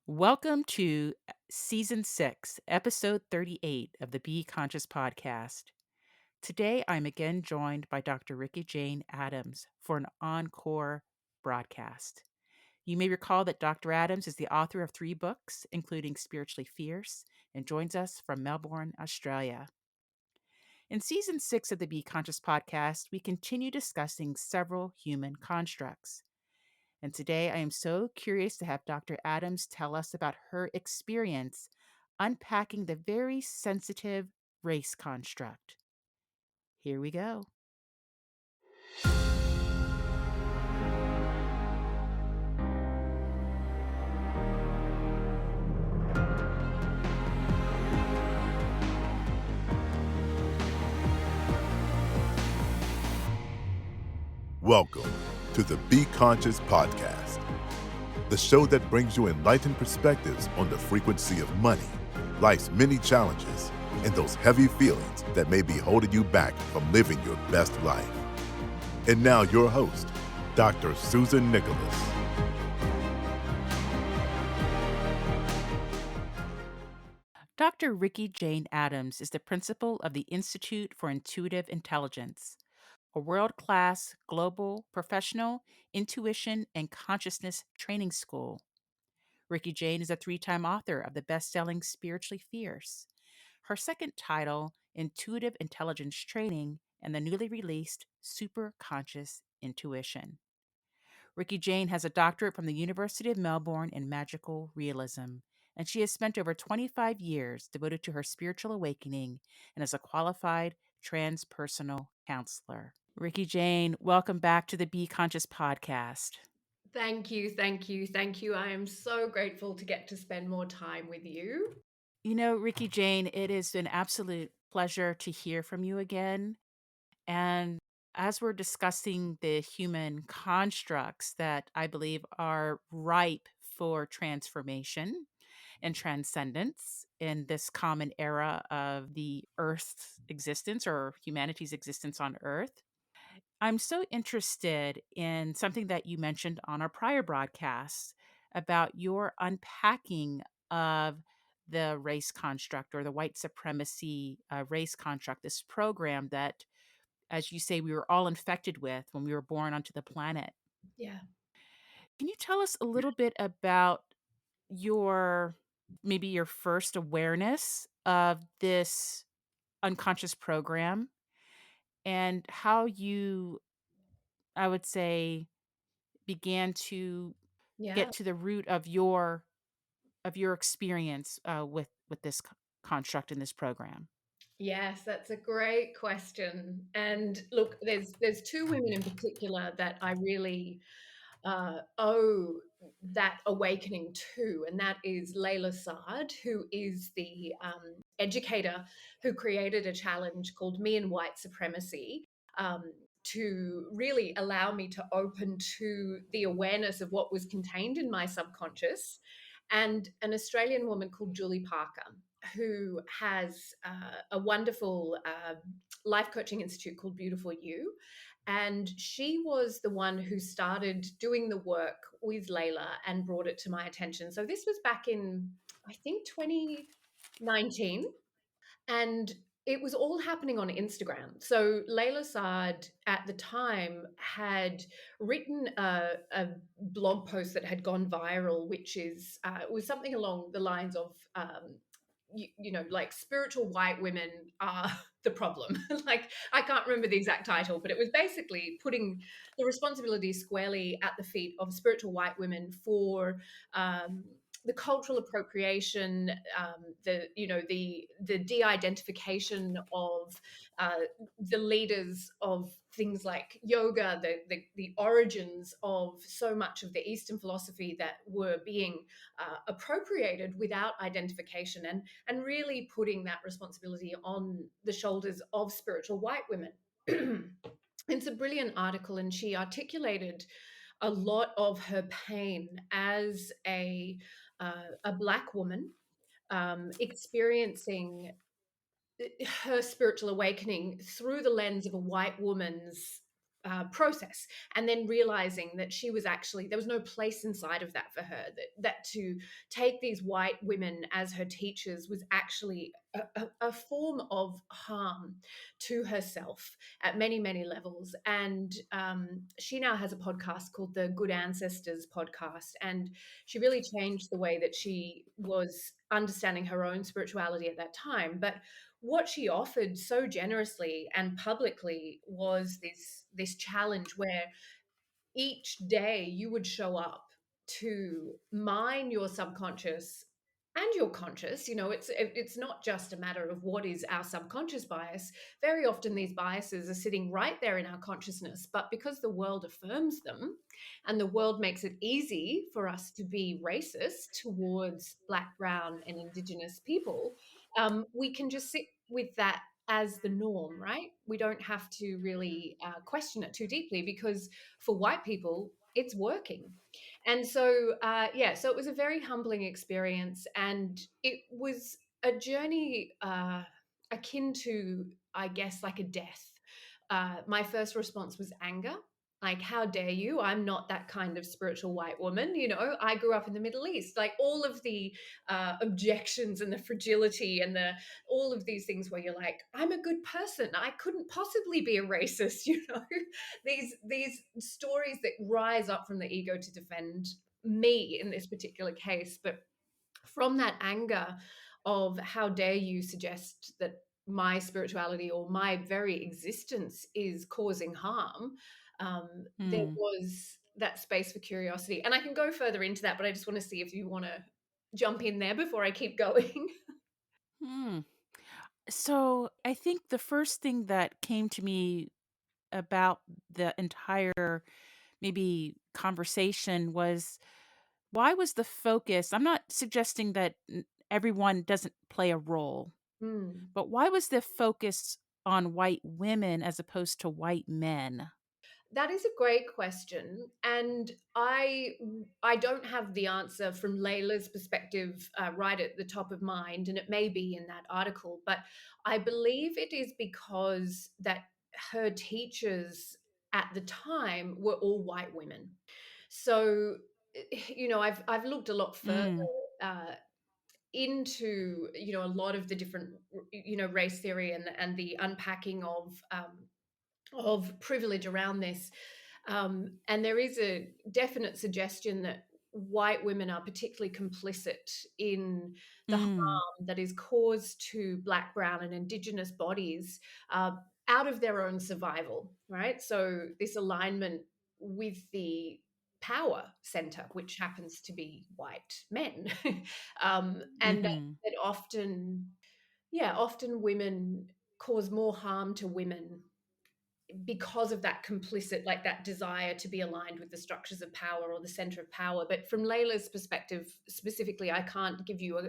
Welcome to Season 6, Episode 38 of the Be Conscious podcast. Today, I'm again joined by Dr. Ricci-Jane Adams for an encore broadcast. You may recall that Dr. Adams is the author of 3 books, including Spiritually Fierce, and joins us from Melbourne, Australia. In Season 6 of the Be Conscious podcast, we continue discussing several human constructs. And today I am so curious to have Dr. Adams tell us about her experience unpacking the very sensitive race construct. Here we go. Welcome to the Be Conscious podcast, the show that brings you enlightened perspectives on the frequency of money, life's many challenges, and those heavy feelings that may be holding you back from living your best life. And now your host, Dr. Susan Nicholas. Dr. Ricci-Jane Adams is the principal of the Institute for Intuitive Intelligence, a world-class global professional intuition and consciousness training school. Ricci-Jane is a 3-time author of the best-selling Spiritually Fierce. Her second title, Intuitive Intelligence Training, and the newly released Super Conscious Intuition. Ricci-Jane has a doctorate from the University of Melbourne in magical realism, and she has spent over 25 years devoted to her spiritual awakening and is a qualified transpersonal counselor. Ricci-Jane, welcome back to the Be Conscious podcast. Thank you, thank you, thank you. I am so grateful to get to spend more time with you. Ricci-Jane, it is an absolute pleasure to hear from you again. And as we're discussing the human constructs that I believe are ripe for transformation and transcendence in this common era of the Earth's existence or humanity's existence on Earth, I'm so interested in something that you mentioned on our prior broadcasts about your unpacking of the race construct or the white supremacy race construct, this program that, as you say, we were all infected with when we were born onto the planet. Yeah. Can you tell us a little bit about your maybe your first awareness of this unconscious program and how you, I would say, began to Yeah. get to the root of your experience with this construct in this program? Yes, that's a great question. And look, there's two women in particular that I really owe that awakening to, and that is Layla Saad, who is the educator who created a challenge called Me and White Supremacy. To really allow me to open to the awareness of what was contained in my subconscious, and an Australian woman called Julie Parker, who has a wonderful life coaching institute called Beautiful You. And she was the one who started doing the work with Layla and brought it to my attention. So this was back in, I think, 2019. And it was all happening on Instagram. So Layla Saad at the time had written a blog post that had gone viral, which is was something along the lines of like spiritual white women are the problem. Like, I can't remember the exact title, but it was basically putting the responsibility squarely at the feet of spiritual white women for the cultural appropriation, the de-identification of the leaders of things like yoga, the origins of so much of the Eastern philosophy that were being appropriated without identification, and really putting that responsibility on the shoulders of spiritual white women. It's a brilliant article, and she articulated a lot of her pain as a Black woman experiencing her spiritual awakening through the lens of a white woman's process, and then realizing that she was actually, there was no place inside of that for her, that to take these white women as her teachers was actually a form of harm to herself at many, many levels. And she now has a podcast called the Good Ancestors podcast, and she really changed the way that she was understanding her own spirituality at that time. But what she offered so generously and publicly was this challenge where each day you would show up to mine your subconscious and your conscious. It's not just a matter of what is our subconscious bias. Very often these biases are sitting right there in our consciousness, but because the world affirms them and the world makes it easy for us to be racist towards black, brown and indigenous people, we can just sit with that as the norm, right? We don't have to really question it too deeply, because for white people, it's working. And so, yeah, so it was a very humbling experience. And it was a journey akin to, I guess, like a death. My first response was anger. Like, how dare you? I'm not that kind of spiritual white woman. I grew up in the Middle East. Like, all of the objections and the fragility and all of these things where you're like, I'm a good person. I couldn't possibly be a racist. These stories that rise up from the ego to defend me in this particular case. But from that anger of, how dare you suggest that my spirituality or my very existence is causing harm, there Mm. was that space for curiosity. And I can go further into that, but I just want to see if you want to jump in there before I keep going. Hmm. So I think the first thing that came to me about the entire maybe conversation was, why was the focus? I'm not suggesting that everyone doesn't play a role, Hmm. but why was the focus on white women as opposed to white men? That is a great question, and I don't have the answer from Layla's perspective right at the top of mind, and it may be in that article, but I believe it is because that her teachers at the time were all white women. So, I've looked a lot further Mm. uh, into a lot of the different race theory and the unpacking of privilege around this. And there is a definite suggestion that white women are particularly complicit in the Mm. harm that is caused to Black, Brown, and Indigenous bodies uh, out of their own survival, right? So, this alignment with the power center, which happens to be white men. And Mhm. that often, yeah, often women cause more harm to women because of that complicit, like that desire to be aligned with the structures of power or the center of power. But from Layla's perspective specifically, I can't give you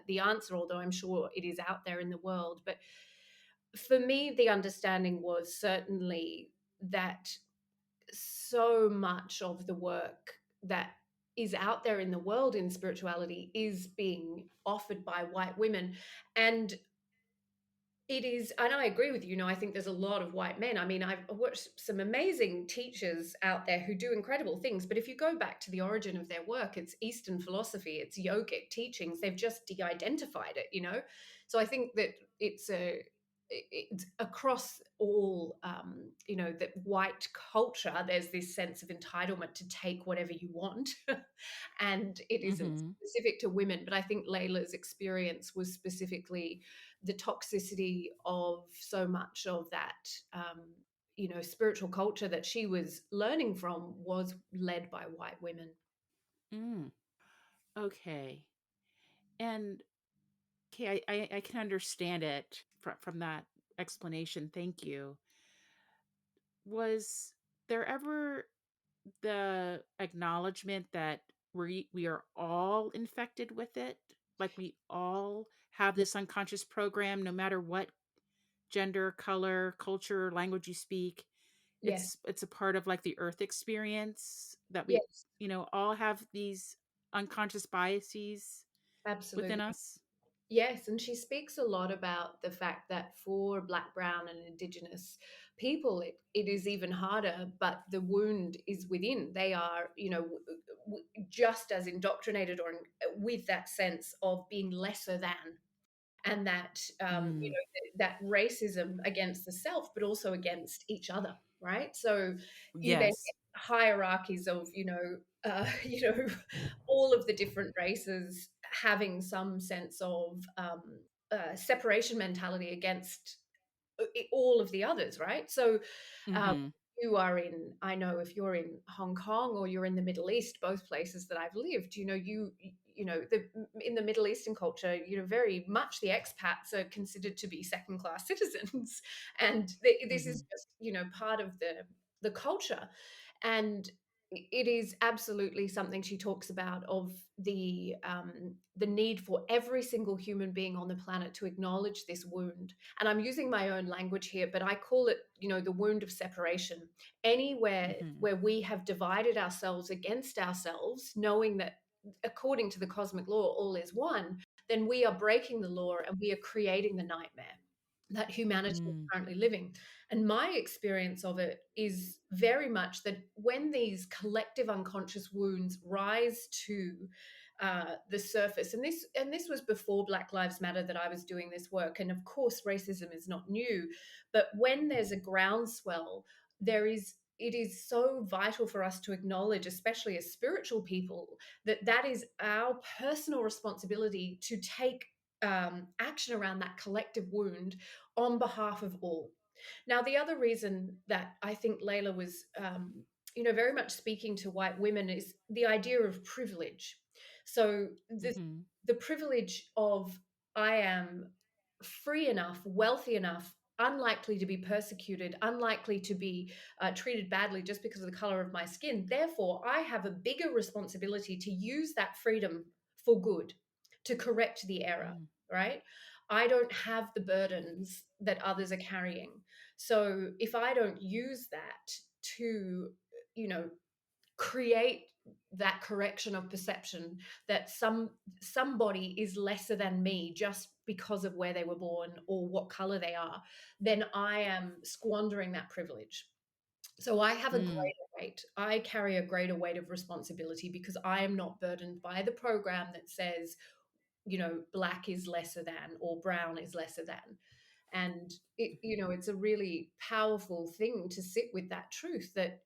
the answer, although I'm sure it is out there in the world. But for me, the understanding was certainly that so much of the work that is out there in the world in spirituality is being offered by white women. And it is, and I agree with you. I think there's a lot of white men. I mean, I've watched some amazing teachers out there who do incredible things. But if you go back to the origin of their work, it's Eastern philosophy, it's yogic teachings. They've just de-identified it. So I think that it's across all, that white culture. There's this sense of entitlement to take whatever you want, and it isn't Mhm. specific to women. But I think Layla's experience was specifically the toxicity of so much of that spiritual culture that she was learning from was led by white women. Mm. Okay. And okay, I can understand it from that explanation. Thank you. Was there ever the acknowledgement that we are all infected with it? Like, we all have this unconscious program, no matter what gender, color, culture, language you speak. Yes, It's a part of, like, the earth experience that we, yes, all have these unconscious biases within absolutely. us. Yes, and she speaks a lot about the fact that for Black, Brown, and Indigenous people, it is even harder, but the wound is within. They are, just as indoctrinated or with that sense of being lesser than, and that Mm. that racism against the self, but also against each other, right? So you then Yes. get hierarchies of all of the different races having some sense of separation mentality against all of the others, right? So um, Mhm. you are in, I know if you're in Hong Kong or you're in the Middle East, both places that I've lived, in the Middle Eastern culture, very much the expats are considered to be second class citizens, and this is Mhm. just part of the culture, and it is absolutely something she talks about, of the need for every single human being on the planet to acknowledge this wound. And I'm using my own language here, but I call it, the wound of separation. Anywhere Mhm. where we have divided ourselves against ourselves, knowing that according to the cosmic law, all is one, then we are breaking the law and we are creating the nightmare that humanity is Mm. currently living. And my experience of it is very much that when these collective unconscious wounds rise to the surface, and this was before Black Lives Matter that I was doing this work, and of course racism is not new, but when there's a groundswell, it is so vital for us to acknowledge, especially as spiritual people, that is our personal responsibility to take action around that collective wound on behalf of all. Now, the other reason that I think Layla was, very much speaking to white women is the idea of privilege. So Mhm. the privilege of, I am free enough, wealthy enough, unlikely to be persecuted, unlikely to be treated badly just because of the color of my skin. Therefore, I have a bigger responsibility to use that freedom for good, to correct the error, Mm. right? I don't have the burdens that others are carrying. So if I don't use that to, you know, create that correction of perception that somebody is lesser than me just because of where they were born or what color they are, then I am squandering that privilege. So I have a Mm. greater weight. I carry a greater weight of responsibility because I am not burdened by the program that says, black is lesser than or brown is lesser than. And it's a really powerful thing to sit with that truth, that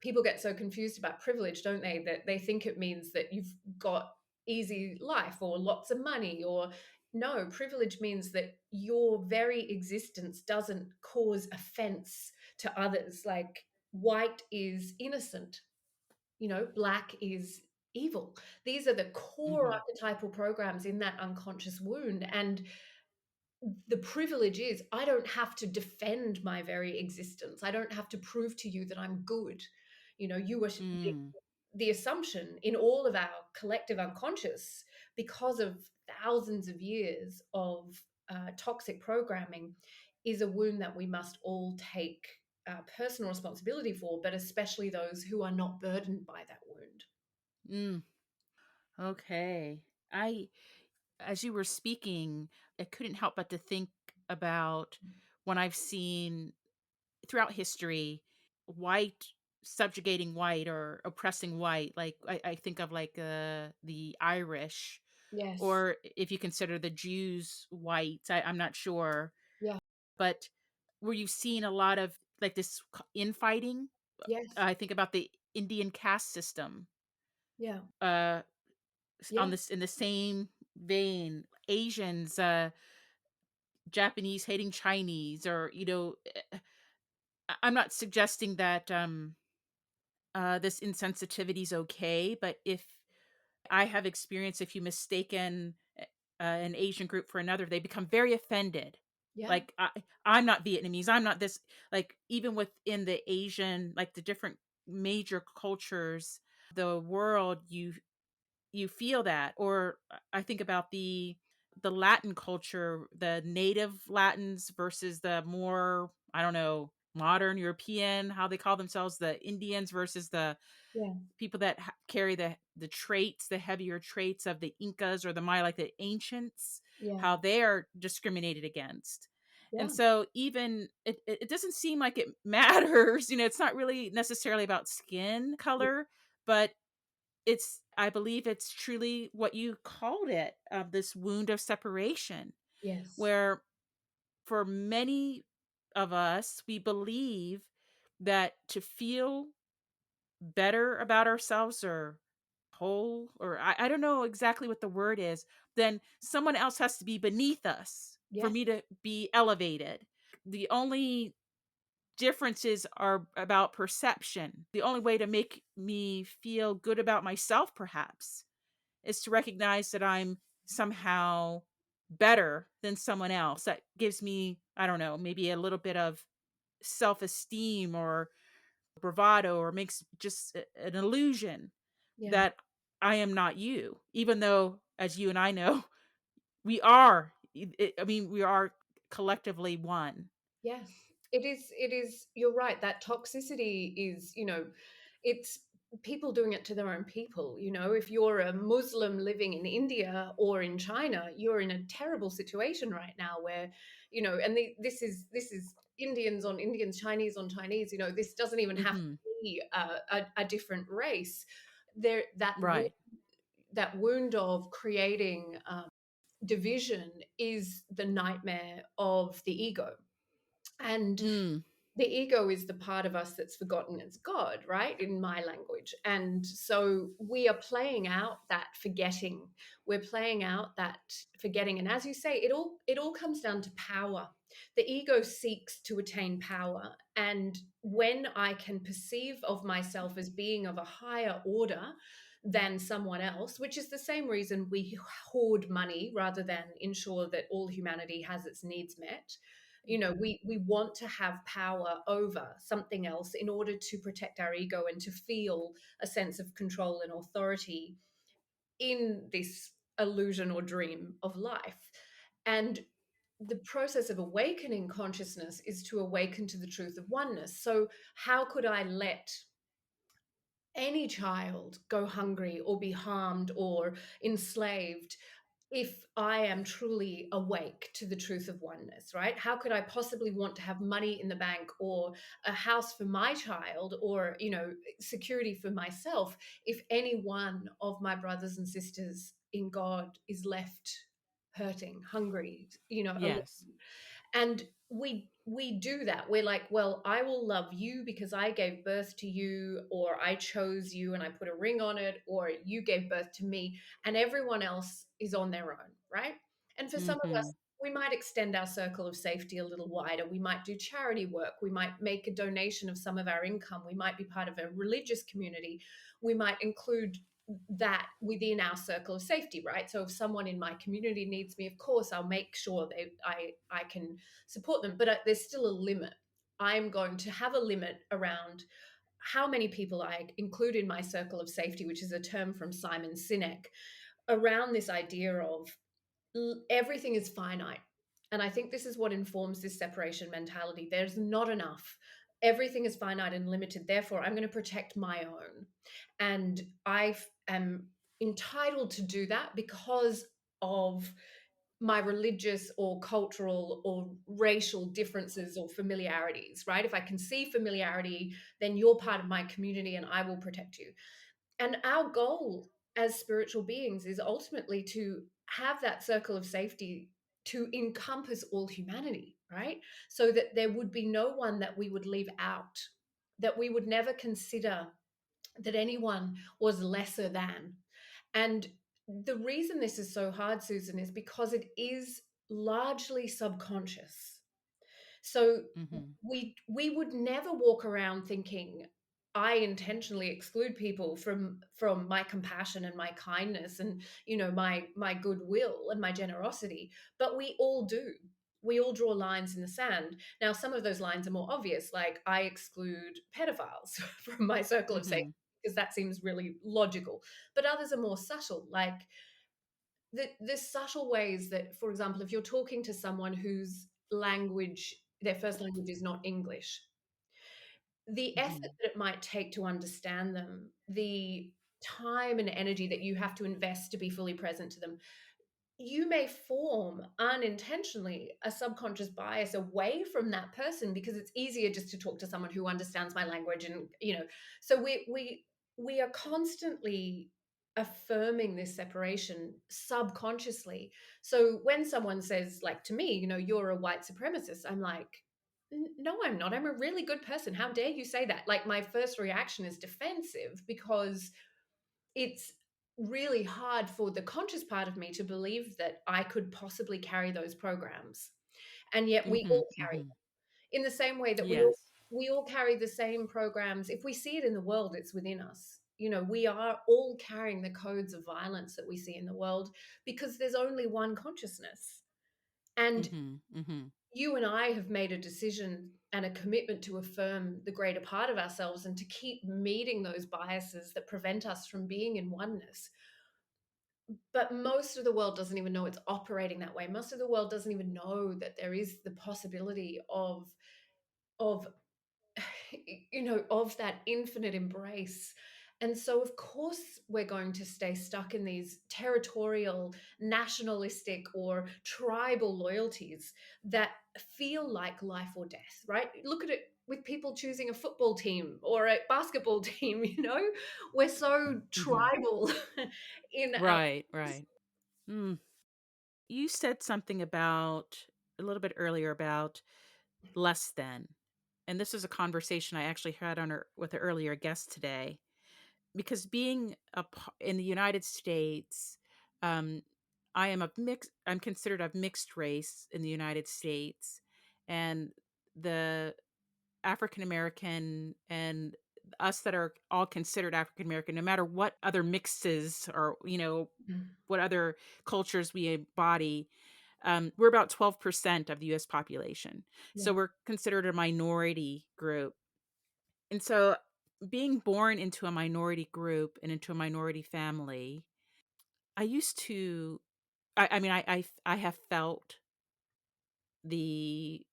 people get so confused about privilege, don't they? That they think it means that you've got easy life or lots of money, or no, privilege means that your very existence doesn't cause offense to others. Like white is innocent, black is evil. These are the core Mhm. archetypal programs in that unconscious wound. And the privilege is I don't have to defend my very existence. I don't have to prove to you that I'm good. You were Mm. the assumption in all of our collective unconscious, because of thousands of years of toxic programming, is a wound that we must all take personal responsibility for, but especially those who are not burdened by that wound. Mm. Okay. As you were speaking, I couldn't help but to think about when I've seen throughout history white subjugating white or oppressing white. Like I think of like the Irish, Yes. or if you consider the Jews white, I'm not sure, Yeah. but where you've seen a lot of like this infighting. Yes. I think about the Indian caste system. Yeah. Uh, on Yeah. this in the same vein, Asians, Japanese hating Chinese, or I'm not suggesting that this insensitivity is okay, but if I have experienced, if you mistaken an Asian group for another, they become very offended. Yeah. Like I'm not Vietnamese. I'm not this. Like even within the Asian, like the different major cultures, the world, you feel that. Or I think about the Latin culture, the native Latins versus the more, I don't know, modern European, how they call themselves, the Indians versus the Yeah. people that carry the traits, the heavier traits of the Incas or the Maya, like the ancients, Yeah. how they are discriminated against. And Yeah. so even it doesn't seem like it matters, it's not really necessarily about skin color, but I believe it's truly what you called it, this wound of separation, Yes. where for many of us, we believe that to feel better about ourselves or whole, or I don't know exactly what the word is, then someone else has to be beneath us for Yeah. me to be elevated. The only differences are about perception. The only way to make me feel good about myself, perhaps, is to recognize that I'm somehow better than someone else. That gives me, I don't know, maybe a little bit of self esteem or bravado, or makes just an illusion Yeah. that I am not you, even though, as you and I know, we are. I mean, we are collectively one. Yeah. It is, you're right. That toxicity is, it's people doing it to their own people. If you're a Muslim living in India or in China, you're in a terrible situation right now where, and this is Indians on Indians, Chinese on Chinese. This doesn't even have to Hmm. be a different race. There, Right. that wound of creating division is the nightmare of the ego. And Mm. the ego is the part of us that's forgotten as God, right? In my language. And so we are playing out that forgetting. We're playing out that forgetting. And as you say, it all comes down to power. The ego seeks to attain power. And when I can perceive of myself as being of a higher order than someone else, which is the same reason we hoard money rather than ensure that all humanity has its needs met. We want to have power over something else in order to protect our ego and to feel a sense of control and authority in this illusion or dream of life. And the process of awakening consciousness is to awaken to the truth of oneness. So how could I let any child go hungry or be harmed or enslaved if I am truly awake to the truth of oneness, right? How could I possibly want to have money in the bank or a house for my child or, security for myself if any one of my brothers and sisters in God is left hurting, hungry, alone? Yes. And we do that. We're like, well, I will love you because I gave birth to you, or I chose you and I put a ring on it, or you gave birth to me, and everyone else is on their own, right? And for some of us, Hmm. we might extend our circle of safety a little wider. We might do charity work. We might make a donation of some of our income. We might be part of a religious community. We might include that within our circle of safety, right? So if someone in my community needs me, of course I'll make sure I can support them, but there's still a limit. I'm going to have a limit around how many people I include in my circle of safety, which is a term from Simon Sinek, around this idea of everything is finite. And I think this is what informs this separation mentality. There's not enough. Everything is finite and limited. Therefore, I'm going to protect my own. And I am entitled to do that because of my religious or cultural or racial differences or familiarities, right? If I can see familiarity, then you're part of my community and I will protect you. And our goal as spiritual beings is ultimately to have that circle of safety to encompass all humanity, right? So that there would be no one that we would leave out, that we would never consider that anyone was lesser than. And the reason this is so hard, Susan, is because it is largely subconscious. So Hmm. we would never walk around thinking I intentionally exclude people from my compassion and my kindness and my goodwill and my generosity, but we all do. We all draw lines in the sand. Now, some of those lines are more obvious, like I exclude pedophiles from my circle of safety Hmm. because that seems really logical. But others are more subtle, like the subtle ways that, for example, if you're talking to someone whose language, their first language is not English, the effort Hmm. that it might take to understand them, the time and energy that you have to invest to be fully present to them, you may form unintentionally a subconscious bias away from that person because it's easier just to talk to someone who understands my language, and so we are constantly affirming this separation subconsciously. So when someone says, like, to me, you're a white supremacist, I'm like, No, I'm not. I'm a really good person. How dare you say that?" Like, my first reaction is defensive because it's really hard for the conscious part of me to believe that I could possibly carry those programs. And yet we Mhm, all carry mhm. them. In the same way that Yes. we all carry the same programs. If we see it in the world, it's within us. We are all carrying the codes of violence that we see in the world because there's only one consciousness. And Mhm, mhm, you and I have made a decision and a commitment to affirm the greater part of ourselves and to keep meeting those biases that prevent us from being in oneness. But most of the world doesn't even know it's operating that way. Most of the world doesn't even know that there is the possibility of of that infinite embrace. And so, of course, we're going to stay stuck in these territorial, nationalistic, or tribal loyalties that feel like life or death, right? Look at it with people choosing a football team or a basketball team, we're so mhm. tribal in our. Right, right. Mm. You said something about a little bit earlier about less than. And this is a conversation I actually had with an earlier guest today because being in the United States, um, I'm considered of mixed race in the United States, and the African American and us that are all considered African American, no matter what other mixes or Mm, what other cultures we embody, we're about 12% of the U.S. population, yeah, so we're considered a minority group. And so being born into a minority group and into a minority family, I used to I mean, I have felt the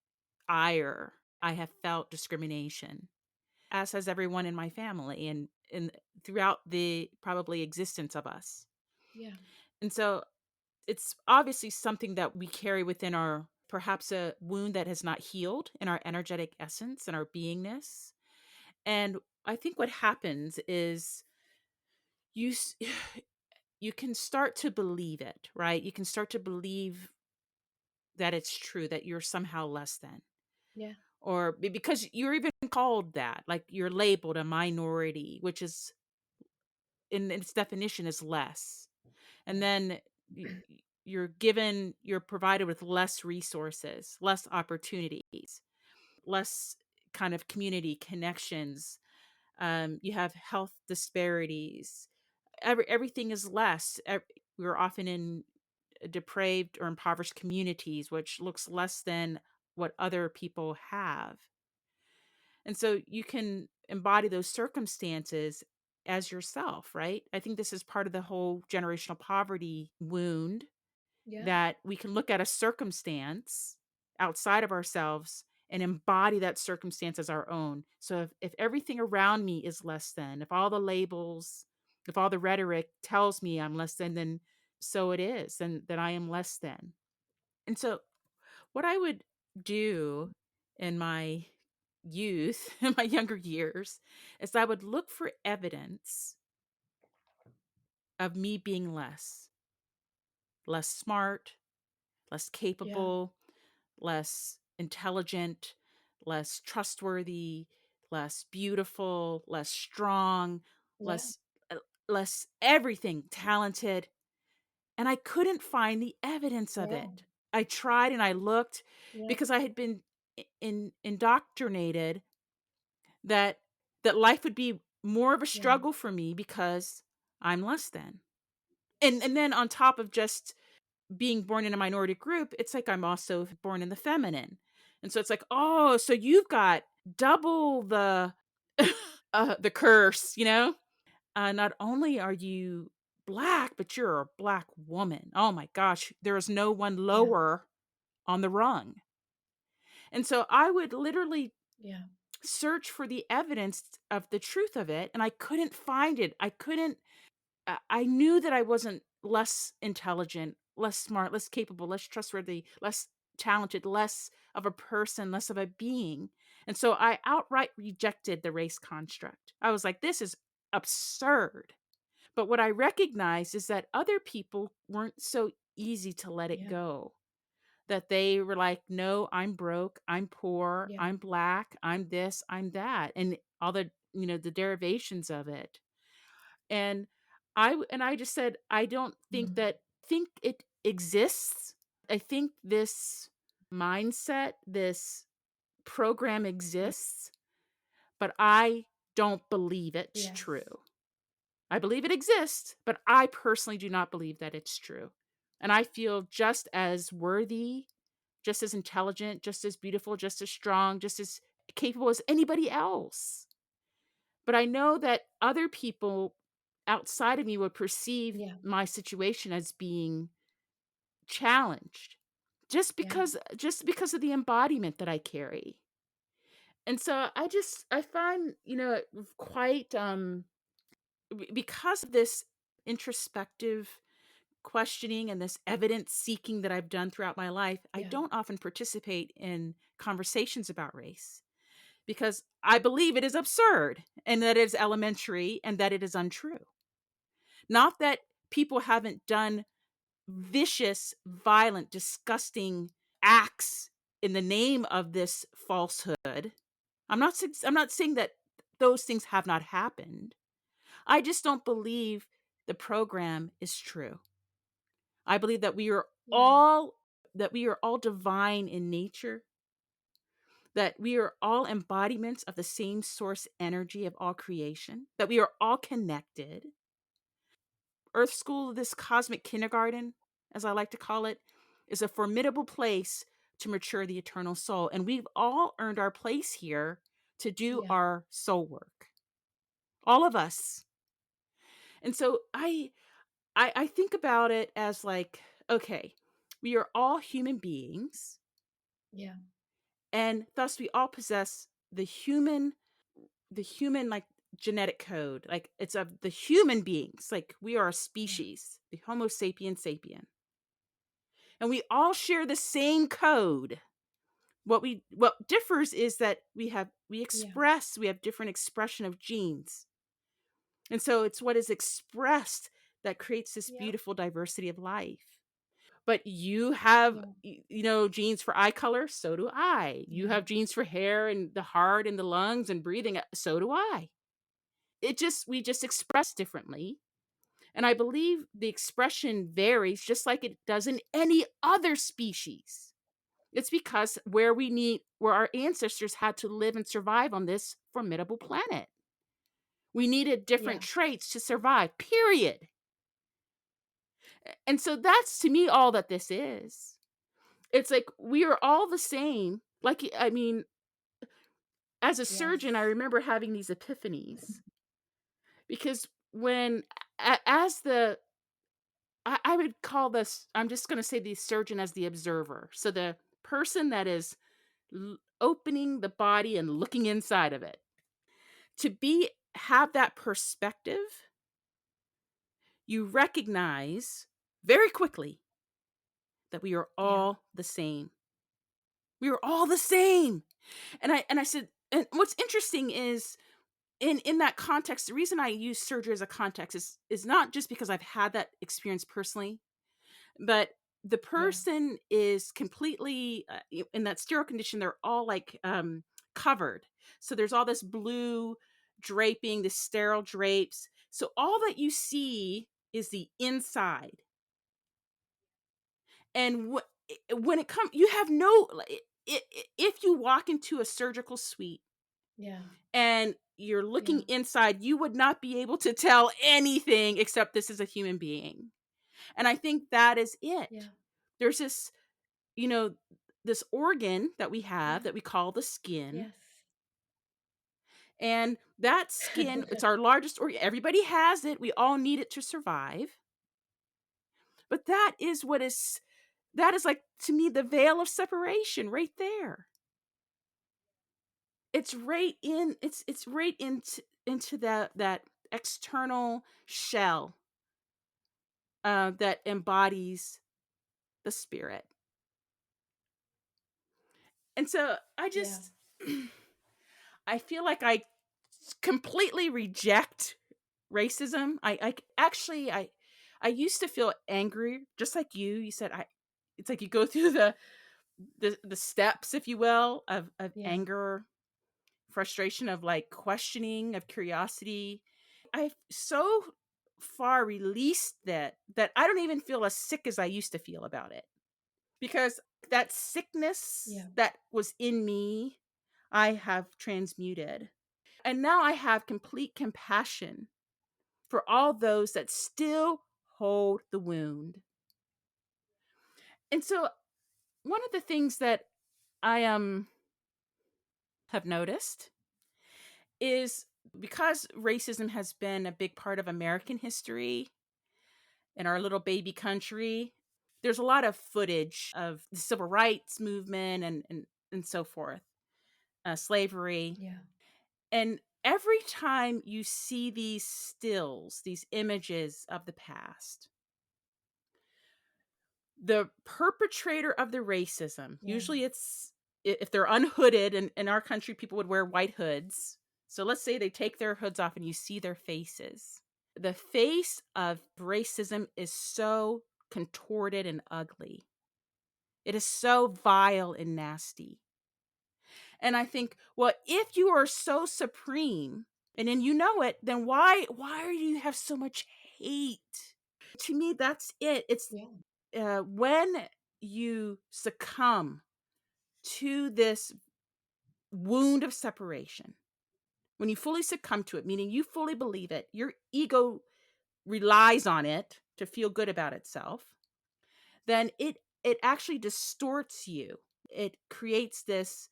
ire. I have felt discrimination, as has everyone in my family and throughout the probably existence of us. yeah, And so it's obviously something that we carry within our perhaps a wound that has not healed in our energetic essence and our beingness. And I think what happens is you s- you can start to believe it, right? You can start to believe that it's true that you're somehow less than, yeah, or because you're even called that, like you're labeled a minority, which is in its definition is less. And yeah, then you're provided with less resources, less opportunities, less kind of community connections. You have health disparities. Everything is less. We're often in depraved or impoverished communities, which looks less than what other people have. And so you can embody those circumstances as yourself, right? I think this is part of the whole generational poverty wound, yeah, that we can look at a circumstance outside of ourselves and embody that circumstance as our own. So if everything around me is less than, if all the labels, if all the rhetoric tells me I'm less than, then so it is, then I am less than. And so what I would do in my youth, in my younger years, is I would look for evidence of me being less smart, less yeah, capable, less intelligent, less trustworthy, less beautiful, less strong, yeah, less uh, less everything talented, and I couldn't find the evidence of yeah, it. I tried and I looked yeah, because I had been indoctrinated that life would be more of a yeah, struggle for me because I'm less than. And then on top of just being born in a minority group, it's like I'm also born in the feminine. And so it's like, "Oh, so you've got double the curse, you know? Not only are you black, but you're a black woman. Oh my gosh, there is no one yeah, lower on the rung." And so I would literally yeah, search for the evidence of the truth of it, and I couldn't find it. I knew that I wasn't less intelligent less smart, less capable, less trustworthy, less talented, less of a person, less of a being. And so I outright rejected the race construct. I was like, this is absurd. But what I recognized is that other people weren't so easy to let it Yeah. go. That they were like, no, I'm broke, I'm poor, Yeah. I'm black, I'm this, I'm that, and all the, the derivations of it. And I just said, I don't Mm. think it exists. I think this mindset, this program Yeah. exists, but I don't believe it's Yes. true. I believe it exists, but I personally do not believe that it's true. And I feel just as worthy, just as intelligent, just as beautiful, just as strong, just as capable as anybody else. But I know that other people outside of me would perceive Yeah. my situation as being challenged Yeah. just because of the embodiment that I carry. And so I find, it quite because of this introspective questioning and this evidence seeking that I've done throughout my life, I Yeah. don't often participate in conversations about race because I believe it is absurd and that it is elementary and that it is untrue. Not that people haven't done vicious, violent, disgusting acts in the name of this falsehood. I'm not saying that those things have not happened. I just don't believe the program is true. I believe Yeah. that we are all divine in nature, that we are all embodiments of the same source energy of all creation, that we are all connected. Earth School, this cosmic kindergarten, as I like to call it, is a formidable place to mature the eternal soul. And we've all earned our place here to do Yeah. our soul work. All of us. And so I think about it as like, okay, we are all human beings, Yeah. and thus we all possess the human like genetic code. Like it's of the human beings. Like we are a Yeah. species, the Homo sapien sapien. And we all share the same code. What differs is that Yeah. we have different expression of genes. And so it's what is expressed that creates this Yeah. beautiful diversity of life. But you have Yeah. genes for eye color, so do I. You Yeah. have genes for hair and the heart and the lungs and breathing, so do I. We just express differently. And I believe the expression varies just like it does in any other species. It's because where our ancestors had to live and survive on this formidable planet. We needed different Yeah. traits to survive, period. And so that's to me all that this is. It's like we are all the same. Like, I mean, as a Yes. surgeon, I remember having these epiphanies because when, as the, I would call this, I'm just going to say the surgeon as the observer. So the person that is opening the body and looking inside of it. Have that perspective, you recognize very quickly that we are Yeah. all the same. We are all the same. And I said, and what's interesting is in that context, the reason I use surgery as a context is not just because I've had that experience personally, but the Yeah. person is completely in that sterile condition. They're all like covered. So there's all this blue draping, this sterile drapes. So all that you see is the inside. And when it comes, you have no. If you walk into a surgical suite Yeah. and you're looking Yeah. inside, you would not be able to tell anything except this is a human being. And I think that is it. Yeah. There's this, you know, this organ that we have Yeah. that we call the skin. Yes. And that skin, it's our largest organ. Everybody has it. We all need it to survive. But that is like to me the veil of separation right there. It's right into that external shell that embodies the spirit. And so I Yeah. just I feel like I completely reject racism. I used to feel angry just like you. You said I it's like you go through the steps, if you will, of Yeah. anger, frustration, of like questioning, of curiosity. I've so far released that I don't even feel as sick as I used to feel about it. Because that sickness Yeah. that was in me, I have transmuted. And now I have complete compassion for all those that still hold the wound. And so one of the things that I have noticed is because racism has been a big part of American history in our little baby country, there's a lot of footage of the civil rights movement and so forth, slavery. Yeah. And every time you see these stills, these images of the past, the perpetrator of the racism, Yeah. usually if they're unhooded, and in our country, people would wear white hoods. So let's say they take their hoods off and you see their faces. The face of racism is so contorted and ugly. It is so vile and nasty. And I think, well, if you are so supreme and then you know it, then why do you have so much hate? To me, that's it. It's Yeah. when you succumb to this wound of separation, when you fully succumb to it, meaning you fully believe it, your ego relies on it to feel good about itself, then it actually distorts you. It creates this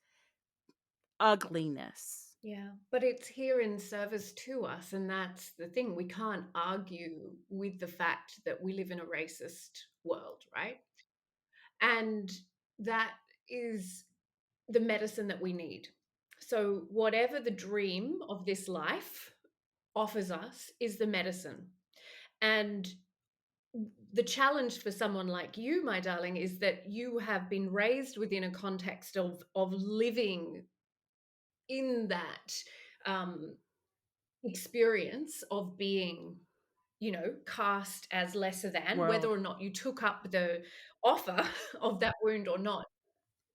ugliness. Yeah, but it's here in service to us, and that's the thing. We can't argue with the fact that we live in a racist world, right? And that is the medicine that we need. So, whatever the dream of this life offers us is the medicine. And the challenge for someone like you, my darling, is that you have been raised within a context of living in that um, experience of being, cast as lesser than, whether World. or not you took up the offer of that wound or not.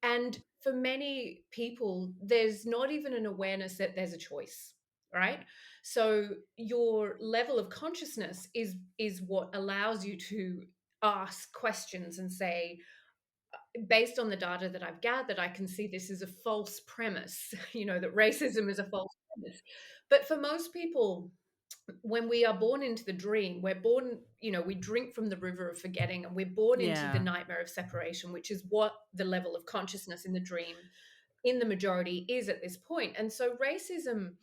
And for many people, there's not even an awareness that there's a choice, right? So your level of consciousness is what allows you to ask questions and say, based on the data that I've gathered, I can see this is a false premise, that racism is a false premise. But for most people, when we are born into the dream, we're born, we drink from the river of forgetting, and we're born into the Yeah. nightmare of separation, which is what the level of consciousness in the dream in the majority is at this point. And so racism,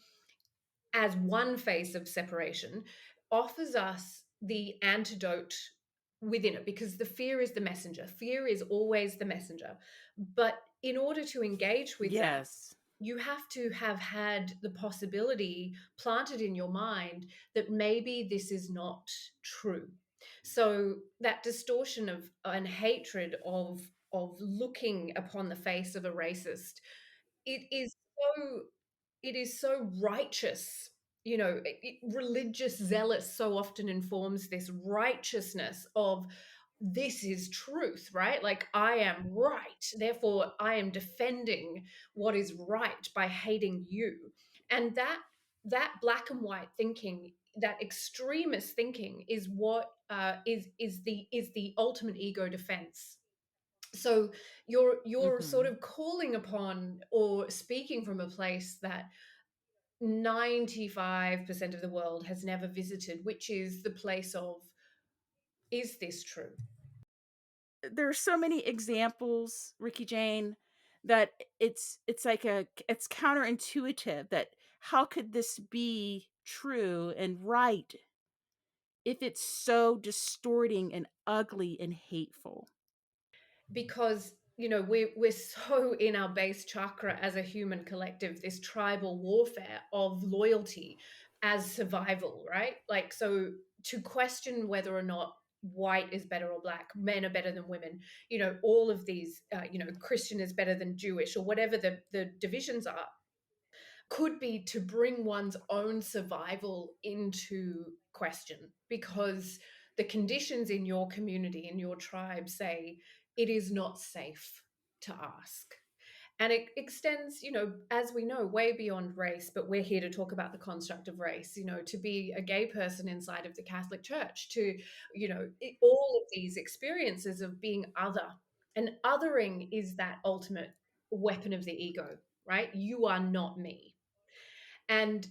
as one face of separation, offers us the antidote within it, because the fear is the messenger. Fear is always the messenger. But in order to engage with that, Yes. you have to have had the possibility planted in your mind that maybe this is not true. So that distortion of and hatred of looking upon the face of a racist, it is so it is so righteous. Religious zealous so often informs this righteousness of, this is truth, right? Like, I am right, therefore I am defending what is right by hating you. And that black and white thinking, that extremist thinking, is what is the ultimate ego defense. So you're sort Mhm. of calling upon or speaking from a place that 95% of the world has never visited, which is the place of, is this true? There are so many examples, Ricci-Jane, that it's counterintuitive that how could this be true and right if it's so distorting and ugly and hateful? Because we're so in our base chakra as a human collective, this tribal warfare of loyalty as survival, right? Like, so to question whether or not white is better or black, men are better than women, all of these, Christian is better than Jewish, or whatever the divisions are, could be to bring one's own survival into question, because the conditions in your community, in your tribe, say it is not safe to ask. And it extends, as we know, way beyond race, but we're here to talk about the construct of race, to be a gay person inside of the Catholic Church, to, all of these experiences of being other. And othering is that ultimate weapon of the ego, right? You are not me. And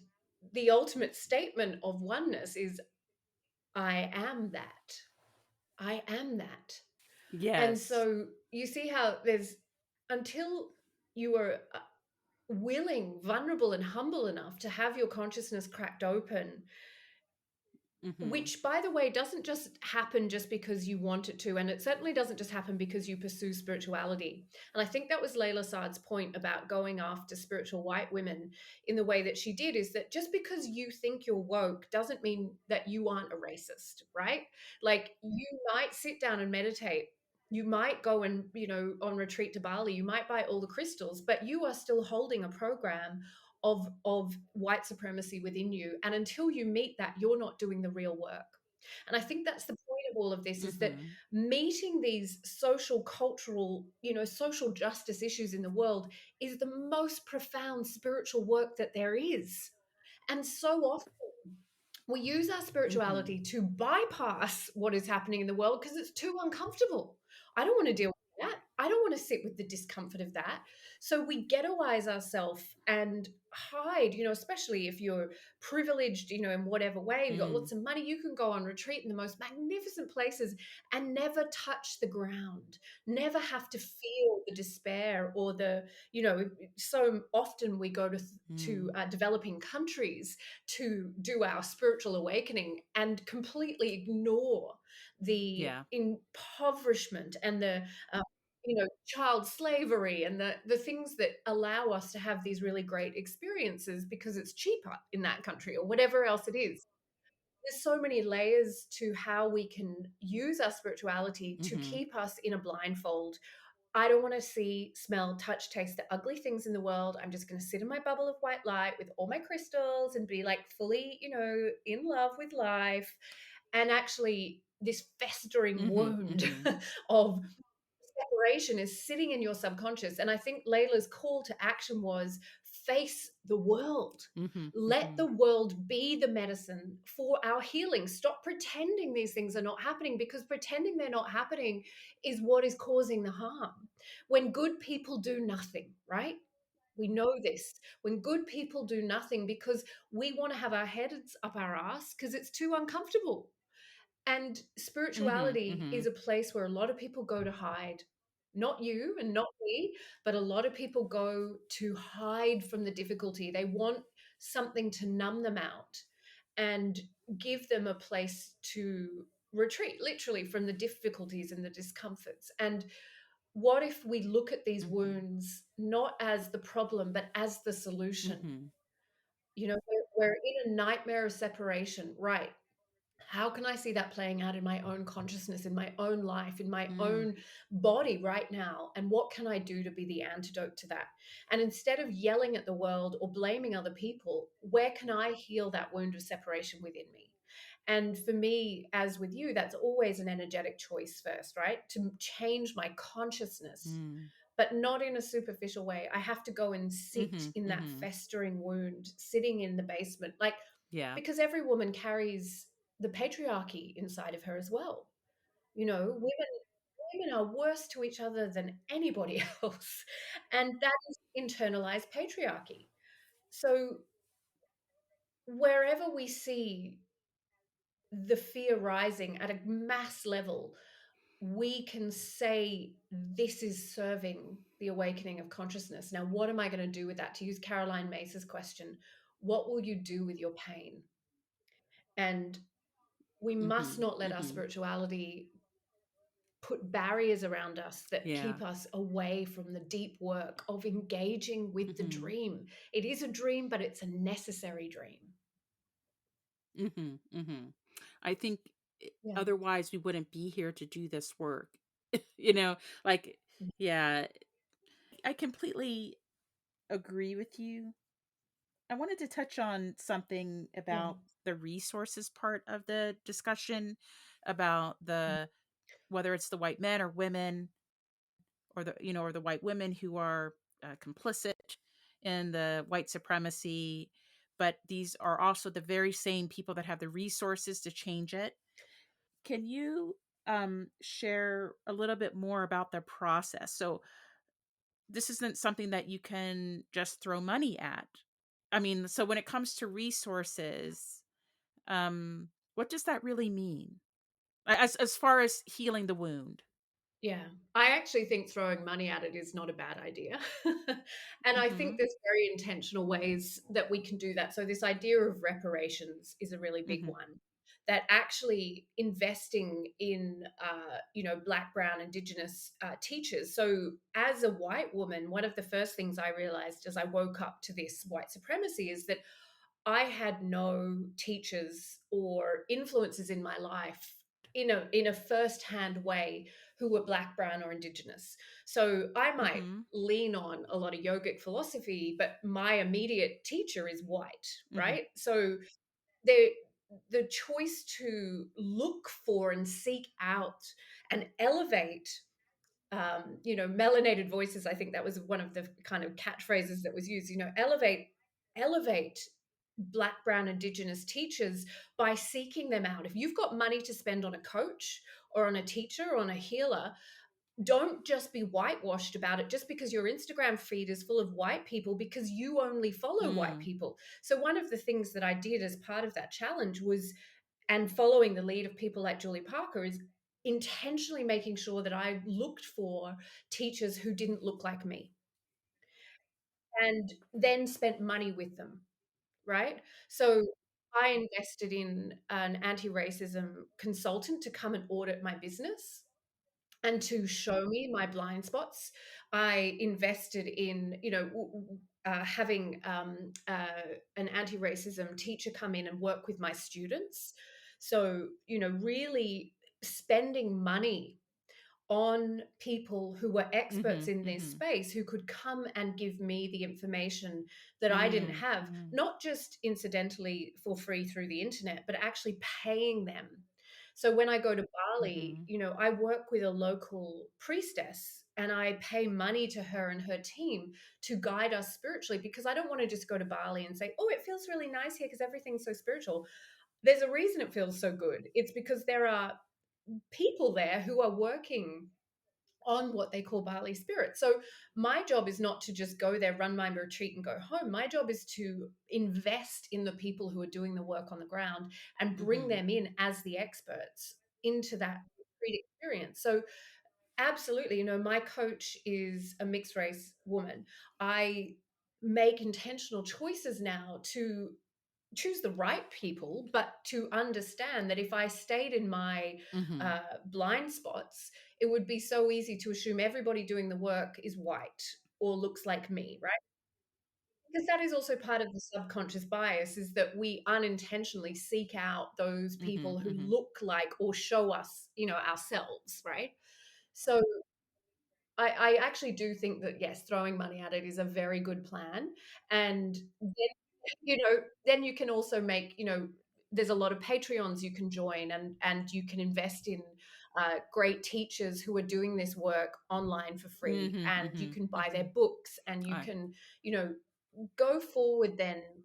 the ultimate statement of oneness is, I am that. I am that. And Yes. so you see how there's, until you are willing, vulnerable, and humble enough to have your consciousness cracked open, Mhm. which, by the way, doesn't just happen just because you want it to. And it certainly doesn't just happen because you pursue spirituality. And I think that was Layla Saad's point about going after spiritual white women in the way that she did, is that just because you think you're woke doesn't mean that you aren't a racist, right? Like, you might sit down and meditate. You might go and, on retreat to Bali, you might buy all the crystals, but you are still holding a program of white supremacy within you. And until you meet that, you're not doing the real work. And I think that's the point of all of this, is that Mhm. meeting these social, cultural, social justice issues in the world is the most profound spiritual work that there is. And so often we use our Mhm. spirituality to bypass what is happening in the world because it's too uncomfortable. I don't want to deal with that. I don't want to sit with the discomfort of that. So we ghettoize ourselves and hide, especially if you're privileged, in whatever way, you've got Mm. lots of money, you can go on retreat in the most magnificent places and never touch the ground, never have to feel the despair or so often we go to Mm. developing countries to do our spiritual awakening and completely ignore the Yeah. impoverishment and the uh, child slavery and the things that allow us to have these really great experiences because it's cheaper in that country or whatever else it is. There's so many layers to how we can use our spirituality to Mhm. keep us in a blindfold. I don't want to see, smell, touch, taste the ugly things in the world. I'm just going to sit in my bubble of white light with all my crystals and be like fully, in love with life. And actually, this festering Mhm. wound Mhm. of separation is sitting in your subconscious. And I think Layla's call to action was, face the world. Mhm. Let the Mhm. world be the medicine for our healing. Stop pretending these things are not happening, because pretending they're not happening is what is causing the harm. When good people do nothing, right? We know this. When good people do nothing because we want to have our heads up our ass because it's too uncomfortable. And Mhm. spirituality is Mhm. a place where a lot of people go to hide. Not you and not me, but a lot of people go to hide from the difficulty. They want something to numb them out and give them a place to retreat, literally, from the difficulties and the discomforts. And what if we look at these Mhm. wounds not as the problem, but as the solution? Mhm. We're in a nightmare of separation, right? How can I see that playing out in my own consciousness, in my own life, in my Mm. own body right now? And what can I do to be the antidote to that? And instead of yelling at the world or blaming other people, where can I heal that wound of separation within me? And for me, as with you, that's always an energetic choice first, right? To change my consciousness, Mm. but not in a superficial way. I have to go and sit Mhm. in that Mhm. festering wound, sitting in the basement, like, Yeah. because every woman carries the patriarchy inside of her as well. Women are worse to each other than anybody else, and that is internalized patriarchy. So wherever we see the fear rising at a mass level, we can say this is serving the awakening of consciousness. Now, what am I going to do with that? To use Caroline Mace's question, what will you do with your pain? And we must Mhm. not let our Mhm. spirituality put barriers around us that Yeah. keep us away from the deep work of engaging with the Mhm. dream. It is a dream, but it's a necessary dream. Mhm. Mhm. I think Yeah. Otherwise, we wouldn't be here to do this work. You know, like, yeah, I completely agree with you. I wanted to touch on something Yeah. about the resources part of the discussion about the whether it's the white men or women or or the white women who are complicit in the white supremacy, but these are also the very same people that have the resources to change it. Can you share a little bit more about the process? So this isn't something that you can just throw money at. I mean, so when it comes to resources, what does that really mean? As far as healing the wound. Yeah, I actually think throwing money at it is not a bad idea. And I think Mhm. there's very intentional ways that we can do that. So this idea of reparations is a really big Mhm. one. That actually investing in, Black, Brown, Indigenous teachers. So as a white woman, one of the first things I realized as I woke up to this white supremacy is that I had no teachers or influences in my life in a first-hand way who were Black, Brown, or Indigenous. So I might Mhm. lean on a lot of yogic philosophy, but my immediate teacher is white, Mhm. right? So the the choice to look for and seek out and elevate melanated voices. I think that was one of the kind of catchphrases that was used. Elevate Black, Brown, Indigenous teachers by seeking them out. If you've got money to spend on a coach or on a teacher or on a healer, don't just be whitewashed about it just because your Instagram feed is full of white people because you only follow white Mm. people. So one of the things that I did as part of that challenge was, and following the lead of people like Julie Parker, is intentionally making sure that I looked for teachers who didn't look like me and then spent money with them, right? So I invested in an anti-racism consultant to come and audit my business and to show me my blind spots. I invested in, having an anti-racism teacher come in and work with my students. So, really spending money on people who were experts Mhm. in this Mhm. space who could come and give me the information that I didn't Mm. have, Mm. not just incidentally for free through the internet, but actually paying them. So when I go to Bali, Mhm. I work with a local priestess and I pay money to her and her team to guide us spiritually because I don't want to just go to Bali and say, oh, it feels really nice here because everything's so spiritual. There's a reason it feels so good. It's because there are people there who are working on what they call Bali spirit. So my job is not to just go there, run my retreat and go home. My job is to invest in the people who are doing the work on the ground and bring Mhm. them in as the experts into that retreat experience. So absolutely, my coach is a mixed race woman. I make intentional choices now to choose the right people, but to understand that if I stayed in my Mhm. blind spots, it would be so easy to assume everybody doing the work is white or looks like me, right? Because that is also part of the subconscious bias is that we unintentionally seek out those people Mhm. who Mhm. look like or show us, ourselves, right? So I actually do think that yes, throwing money at it is a very good plan. And then you can also make, there's a lot of Patreons you can join and you can invest in great teachers who are doing this work online for free. Mhm. And you Mhm. can buy their Mhm. books and you Right. can, you know, go forward then.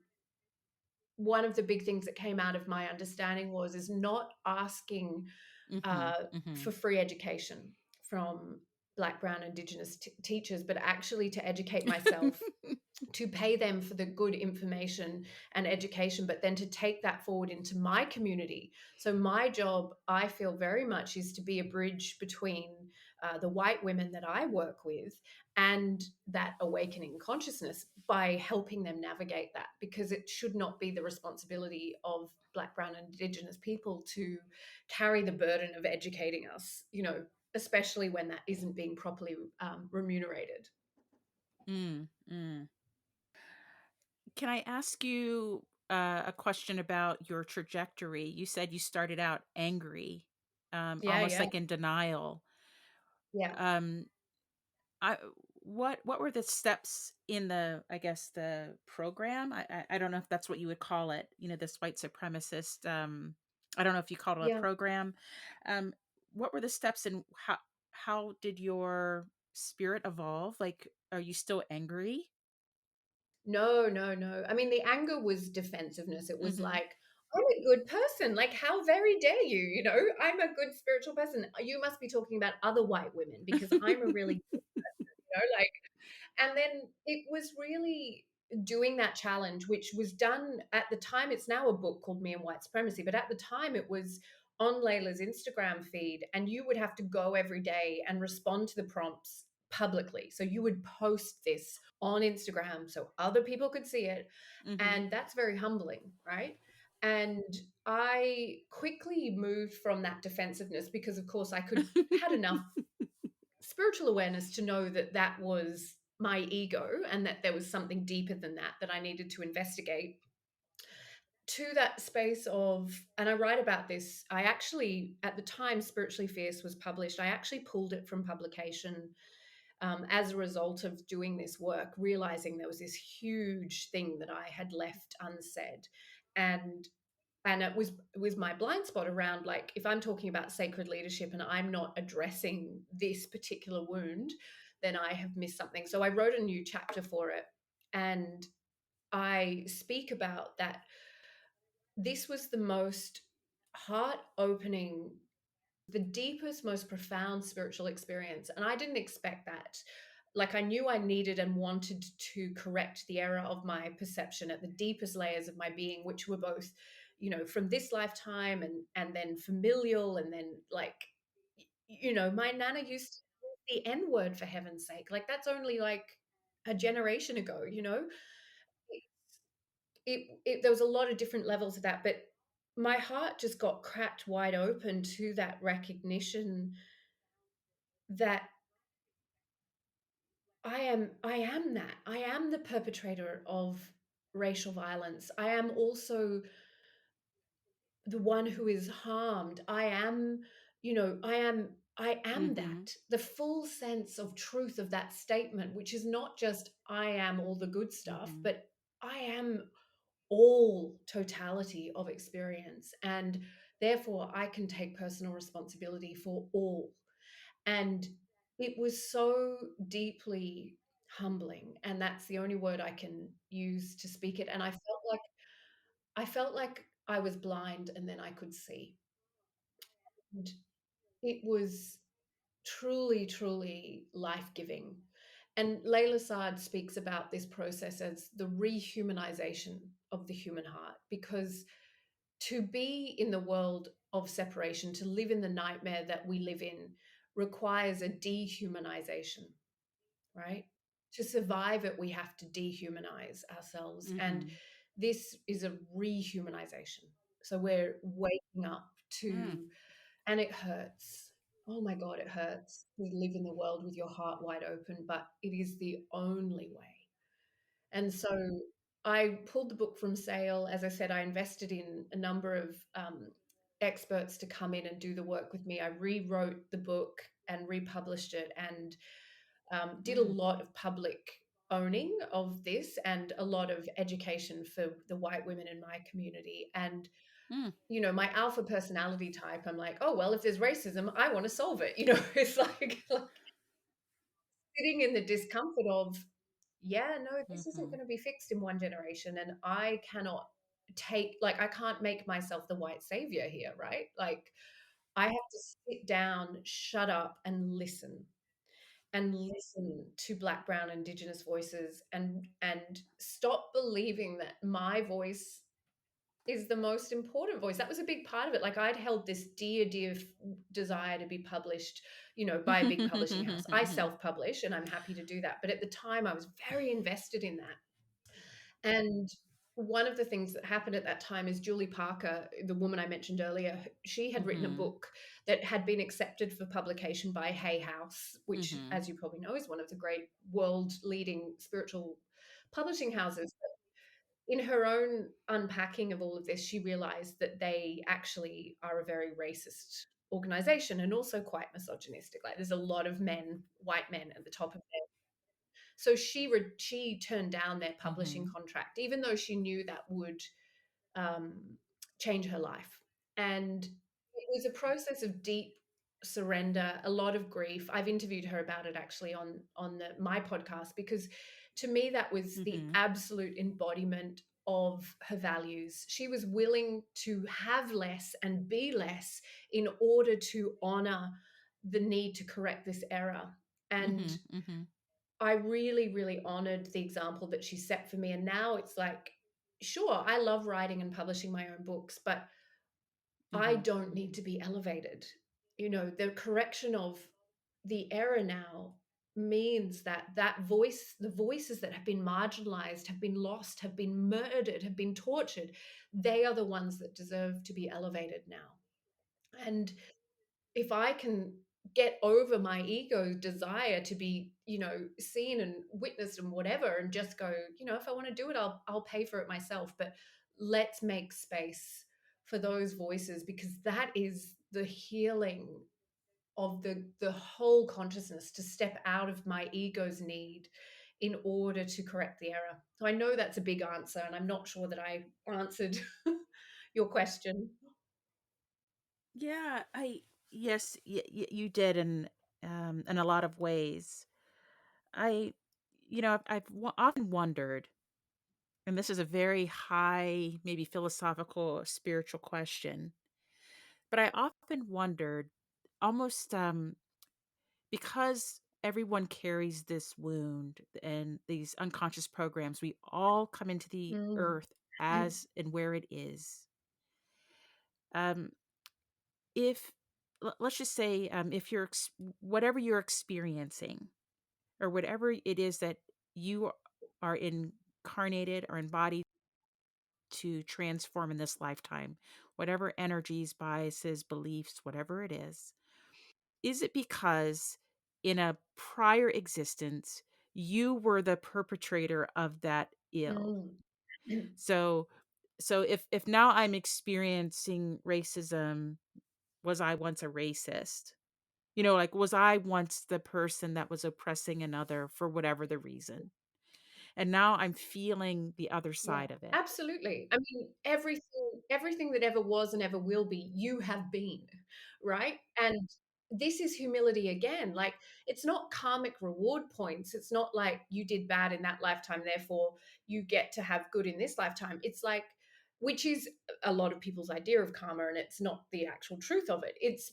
One of the big things that came out of my understanding was is not asking Mhm. uh, for Mhm. free education from Black, Brown, Indigenous teachers, but actually to educate myself, to pay them for the good information and education, but then to take that forward into my community. So, my job, I feel very much, is to be a bridge between the white women that I work with and that awakening consciousness by helping them navigate that, because it should not be the responsibility of Black, Brown, and Indigenous people to carry the burden of educating us, especially when that isn't being properly remunerated. Mm. Mm. Can I ask you? a question about your trajectory. You said you started out angry, Yeah, almost yeah, like in denial. yeah. Um, I what were the steps in the, I guess, the program? I don't know if that's what you would call it. This white supremacist. I don't know if you called it a Yeah. program. Um, what were the steps, and how did your spirit evolve? Like, are you still angry? No, no, no. I mean, the anger was defensiveness. It was Mm-hmm. like, I'm a good person. Like, how very dare you? I'm a good spiritual person. You must be talking about other white women because I'm a really good person, like, and then it was really doing that challenge, which was done at the time. It's now a book called Me and White Supremacy, but at the time it was on Layla's Instagram feed, and you would have to go every day and respond to the prompts publicly. So you would post this on Instagram so other people could see it. Mm-hmm. And that's very humbling, right? And I quickly moved from that defensiveness because, of course, I could had enough spiritual awareness to know that that was my ego and that there was something deeper than that that I needed to investigate, to that space of, and I write about this. I actually, at the time Spiritually Fierce was published, I actually pulled it from publication, as a result of doing this work, realizing there was this huge thing that I had left unsaid. And and it was my blind spot around, like, if I'm talking about sacred leadership and I'm not addressing this particular wound, then I have missed something. So I wrote a new chapter for it, and I speak about that. This was the most heart opening, the deepest, most profound spiritual experience. And I didn't expect that. Like, I knew I needed and wanted to correct the error of my perception at the deepest layers of my being, which were both, from this lifetime, and then familial, and then, like, my nana used to use the N word, for heaven's sake. Like, that's only like a generation ago. There was a lot of different levels of that, but my heart just got cracked wide open to that recognition that I am the perpetrator of racial violence. I am also the one who is harmed. I am Mm-hmm. that. The full sense of truth of that statement, which is not just I am all the good stuff, Mm-hmm. but I am all totality of experience. And therefore, I can take personal responsibility for all. And it was so deeply humbling. And that's the only word I can use to speak it. And I felt like I was blind and then I could see. And it was truly, truly life-giving. And Layla Saad speaks about this process as the rehumanization of the human heart, because to be in the world of separation, to live in the nightmare that we live in, requires a dehumanization, right? To survive it, we have to dehumanize ourselves. And Mm-hmm. this is a rehumanization. So we're waking up Mm. to, and it hurts. Oh my God, it hurts to live in the world with your heart wide open, but it is the only way. And so I pulled the book from sale. As I said, I invested in a number of experts to come in and do the work with me. I rewrote the book and republished it, and did a Mm. lot of public owning of this and a lot of education for the white women in my community. And Mm. my alpha personality type, I'm like, oh well, if there's racism, I want to solve it. It's like sitting in the discomfort of, yeah, no, this isn't Mhm. going to be fixed in one generation. And I cannot I can't make myself the white savior here, right? Like, I have to sit down, shut up, and listen to Black, Brown, Indigenous voices, and stop believing that my voice is the most important voice. That was a big part of it. Like, I'd held this dear, dear desire to be published, by a big publishing house. I self-publish and I'm happy to do that. But at the time I was very invested in that. And one of the things that happened at that time is Julie Parker, the woman I mentioned earlier, she had written a Mhm. book that had been accepted for publication by Hay House, which, Mhm. as you probably know, is one of the great world leading spiritual publishing houses. in her own unpacking of all of this, she realized that they actually are a very racist organization and also quite misogynistic. Like there's a lot of men, white men at the top of their. So she turned down their publishing Mhm. contract, even though she knew that would um, change her life. And it was a process of deep surrender, a lot of grief. I've interviewed her about it actually on my podcast, because to me that was the Mhm. absolute embodiment of her values. She was willing to have less and be less in order to honor the need to correct this error. And Mhm. Mhm. I really, really honored the example that she set for me. And now it's like, sure, I love writing and publishing my own books, but I Mhm. don't need to be elevated. The correction of the error now means that the voices that have been marginalized, have been lost, have been murdered, have been tortured, they are the ones that deserve to be elevated now. And if I can get over my ego desire to be, seen and witnessed and whatever, and just go, if I want to do it, I'll pay for it myself. But let's make space for those voices, because that is the healing of the whole consciousness, to step out of my ego's need in order to correct the error. So I know that's a big answer, and I'm not sure that I answered your question. Yeah, yes, you did in a lot of ways. I I've often wondered, and this is a very high, maybe philosophical, spiritual question, but I often wondered, almost because everyone carries this wound and these unconscious programs, we all come into the Mm. earth as and where it is. Um, if let's just say, if whatever you're experiencing, or whatever it is that you are incarnated or embodied to transform in this lifetime, whatever energies, biases, beliefs, whatever it is it because in a prior existence you were the perpetrator of that ill? Mm. So if now I'm experiencing racism, was I once a racist? Like, was I once the person that was oppressing another for whatever the reason? And now I'm feeling the other Yeah, side of it. absolutely. I mean, everything that ever was and ever will be, you have been, right? And this is humility again. Like, it's not karmic reward points. It's not like you did bad in that lifetime, therefore you get to have good in this lifetime. It's like, which is a lot of people's idea of karma, and it's not the actual truth of it. It's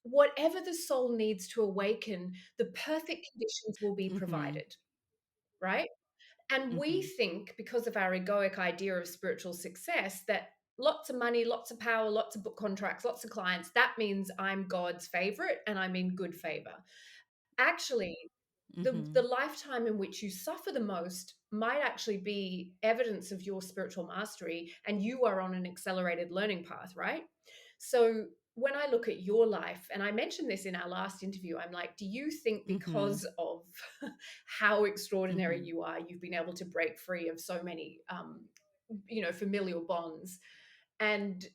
whatever the soul needs to awaken, the perfect conditions will be Mhm. provided, right? And we Mhm. think, because of our egoic idea of spiritual success, that lots of money, lots of power, lots of book contracts, lots of clients, that means I'm God's favorite and I'm in good favor. Actually, the Mhm. lifetime in which you suffer the most might actually be evidence of your spiritual mastery, and you are on an accelerated learning path, right? So when I look at your life, and I mentioned this in our last interview, I'm like, do you think Mhm. because of how extraordinary Mhm. you are, you've been able to break free of so many familial bonds? And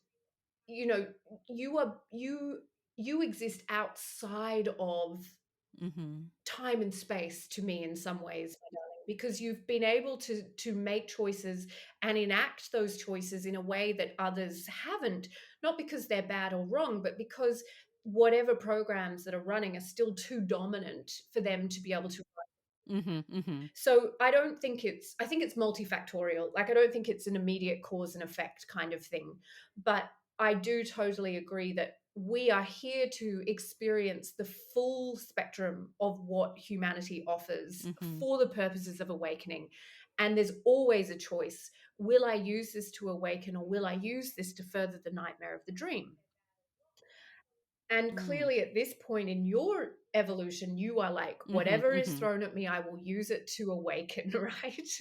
you know you are you exist outside of Mhm. time and space, to me, in some ways, my darling, because you've been able to make choices and enact those choices in a way that others haven't, not because they're bad or wrong, but because whatever programs that are running are still too dominant for them to be able to. Mhm. Mhm. So I think it's multifactorial. Like, I don't think it's an immediate cause and effect kind of thing. But I do totally agree that we are here to experience the full spectrum of what humanity offers Mhm. for the purposes of awakening. And there's always a choice. Will I use this to awaken, or will I use this to further the nightmare of the dream? And Mm. clearly, at this point in your evolution, you are like, Mhm. whatever is Mhm. thrown at me, I will use it to awaken, right?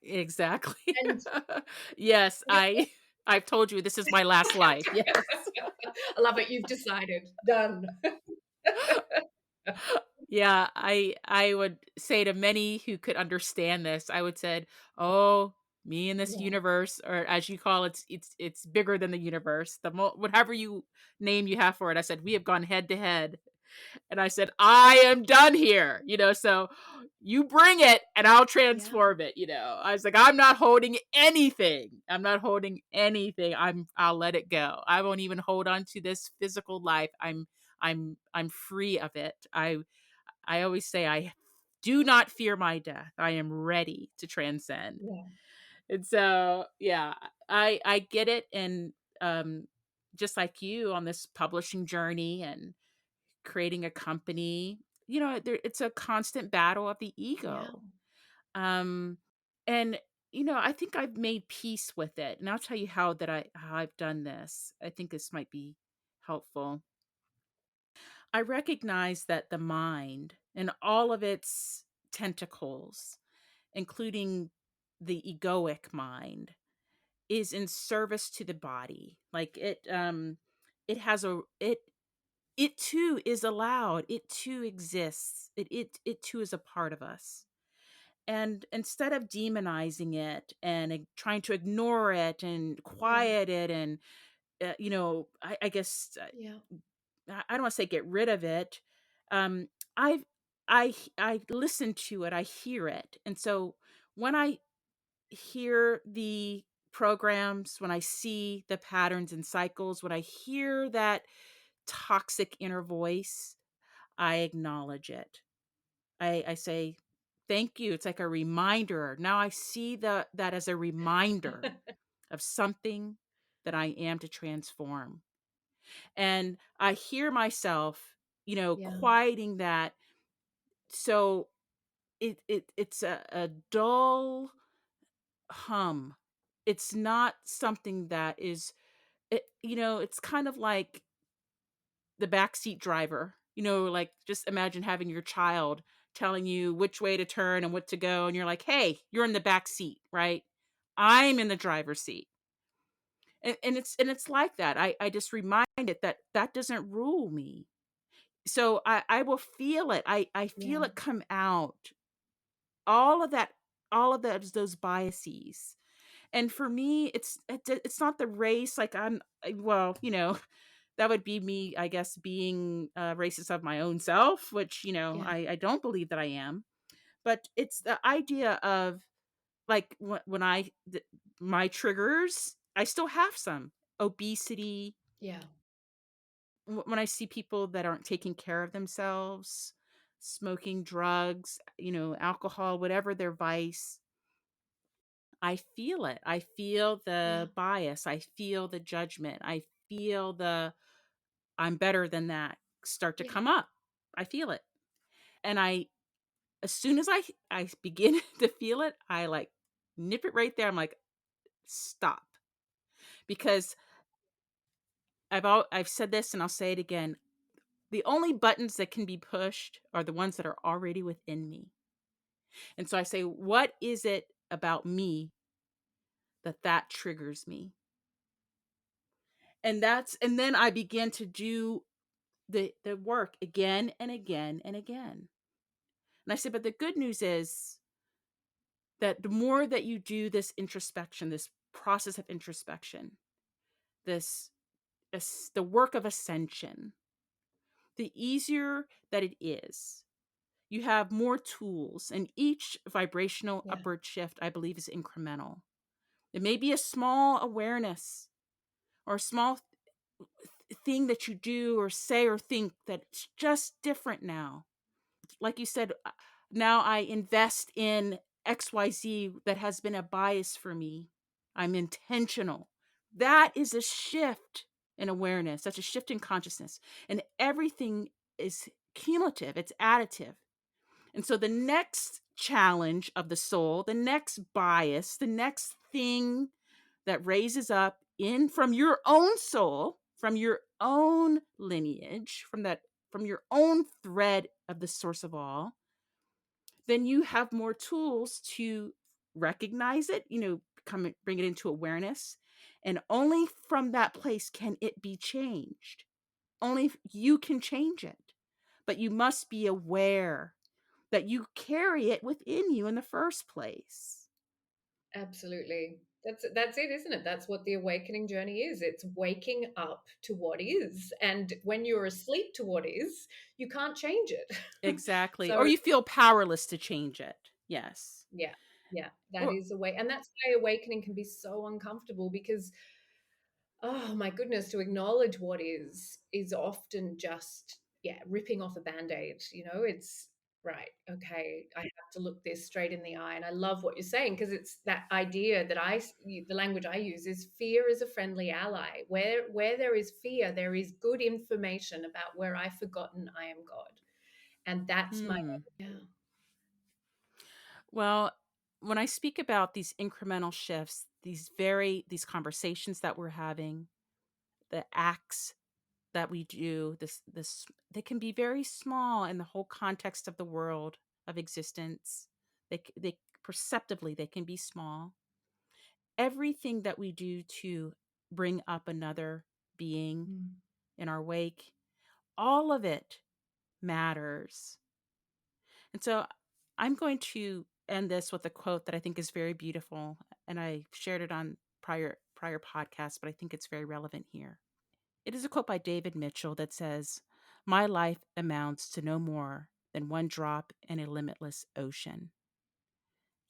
Exactly. And Yes, you I've told you this is my last life. Yes. I love it. You've decided. Done. Yeah, I would say to many who could understand this, I would said, "Oh, Me in this Yeah. universe, or as you call it, it's bigger than the universe. Whatever you name you have for it. I said we have gone head to head, and I said I am done here. So you bring it, and I'll Yeah. transform it. I was like, I'm not holding anything. I'm not holding anything. I'll let it go. I won't even hold on to this physical life. I'm free of it. I always say I do not fear my death. I am ready to transcend. Yeah. And so, yeah, I get it. And um, just like you on this publishing journey and creating a company, it's a constant battle of the Yeah. ego. Um, and I think I've made peace with it, and I'll tell you how I've done this. I think this might be helpful. I recognize that the mind and all of its tentacles, including the egoic mind, is in service to the body. Like it has a it too is allowed. It too exists. It too is a part of us. And instead of demonizing it and trying to ignore it and Yeah. quiet it and I guess Yeah. I don't want to say get rid of it. Um, I I listen to it. I hear it, and so when I hear the programs, when I see the patterns and cycles, when I hear that toxic inner voice, I acknowledge it. I say, thank you. It's like a reminder. Now I see that as a reminder of something that I am to transform. And I hear myself, Yeah. quieting that. So it's a dull hum. It's not something that is it's kind of like the backseat driver. Like just imagine having your child telling you which way to turn and what to go, and you're like, "Hey, you're in the back seat, right? I'm in the driver's seat." And it's like that. I just remind it that that doesn't rule me. So I will feel it. I feel Yeah. it come out. All of that, all of those biases. And for me, it's not the race. Like well, that would be me, I guess, being racist of my own self, which Yeah. I don't believe that I am. But it's the idea of like my triggers. I still have some obesity. Yeah. When I see people that aren't taking care of themselves, smoking drugs, alcohol, whatever their vice, I feel it. I feel Yeah. the bias. I feel the judgment. I feel the I'm better than that start to Yeah. come up. I feel it. And as soon as I begin to feel it, I like nip it right there. I'm like, stop. Because I've said this and I'll say it again. The only buttons that can be pushed are the ones that are already within me. And so I say, what is it about me that triggers me? And then I begin to do the work again and again and again. And I said, but the good news is that the more that you do this introspection, this process of introspection, this the work of ascension, the easier that it is. You have more tools, and each vibrational Yeah. upward shift, I believe, is incremental. It may be a small awareness or a small thing that you do or say or think that's just different now. Like you said, now I invest in XYZ that has been a bias for me. I'm intentional. That is a shift in awareness. That's a shift in consciousness. And everything is cumulative, it's additive. And so the next challenge of the soul, the next bias, the next thing that raises up in from your own soul, from your own lineage, from your own thread of the source of all, then you have more tools to recognize it, bring it into awareness. And only from that place can it be changed. Only you can change it. But you must be aware that you carry it within you in the first place. Absolutely. That's it, isn't it? That's what the awakening journey is. It's waking up to what is. And when you're asleep to what is, you can't change it. Exactly. Or So you feel powerless to change it. Yes. yeah, yeah, that Or is a way. And that's why awakening can be so uncomfortable because oh my goodness, to acknowledge what is often just, yeah, ripping off a band-aid, it's right, okay, I have to look this straight in the eye. And I love what you're saying because it's that idea that the language I use is fear is a friendly ally. Where there is fear, there is good information about where I've forgotten I am God. And that's my hmm. yeah. Well, when I speak about these incremental shifts, these conversations that we're having, the acts that we do, this they can be very small in the whole context of the world of existence. They perceptively they can be small. Everything that we do to bring up another being Mm, in our wake, all of it matters. And so I'm going to end this with a quote that I think is very beautiful, and I shared it on prior podcasts, but I think it's very relevant here. It is a quote by David Mitchell that says, "My life amounts to no more than one drop in a limitless ocean.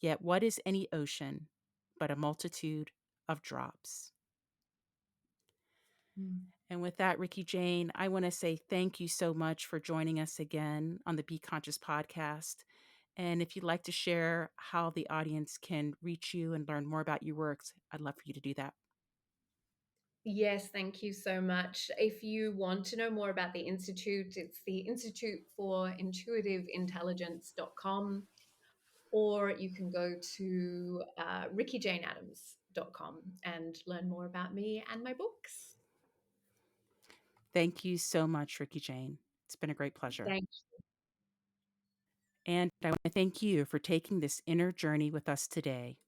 Yet what is any ocean but a multitude of drops?" mm. And with that, Ricci-Jane, I want to say thank you so much for joining us again on the Be Conscious podcast. And if you'd like to share how the audience can reach you and learn more about your works, I'd love for you to do that. Yes, thank you so much. If you want to know more about the Institute, it's the Institute for Intuitive Intelligence.com, or you can go to Ricci-Jane Adams.com and learn more about me and my books. Thank you so much, Ricci-Jane. It's been a great pleasure. Thank And I want to thank you for taking this inner journey with us today.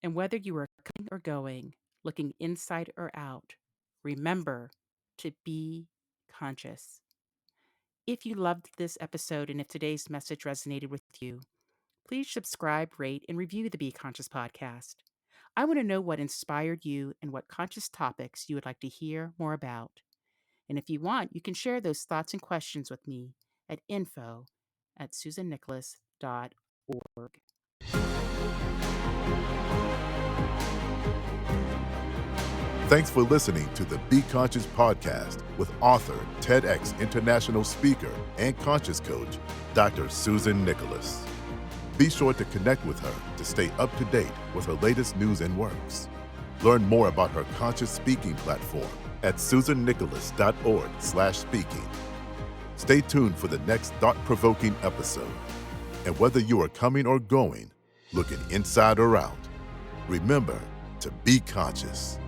And whether you are coming or going, looking inside or out, remember to be conscious. If you loved this episode and if today's message resonated with you, please subscribe, rate, and review the Be Conscious podcast. I want to know what inspired you and what conscious topics you would like to hear more about. And if you want, you can share those thoughts and questions with me at info@susannicholas.org. Thanks for listening to the Be Conscious podcast with author, TEDx international speaker, and conscious coach, Dr. Susan Nicholas. Be sure to connect with her to stay up to date with her latest news and works. Learn more about her conscious speaking platform at susannicholas.org/speaking. Stay tuned for the next thought-provoking episode. And whether you are coming or going, looking inside or out, remember to be conscious.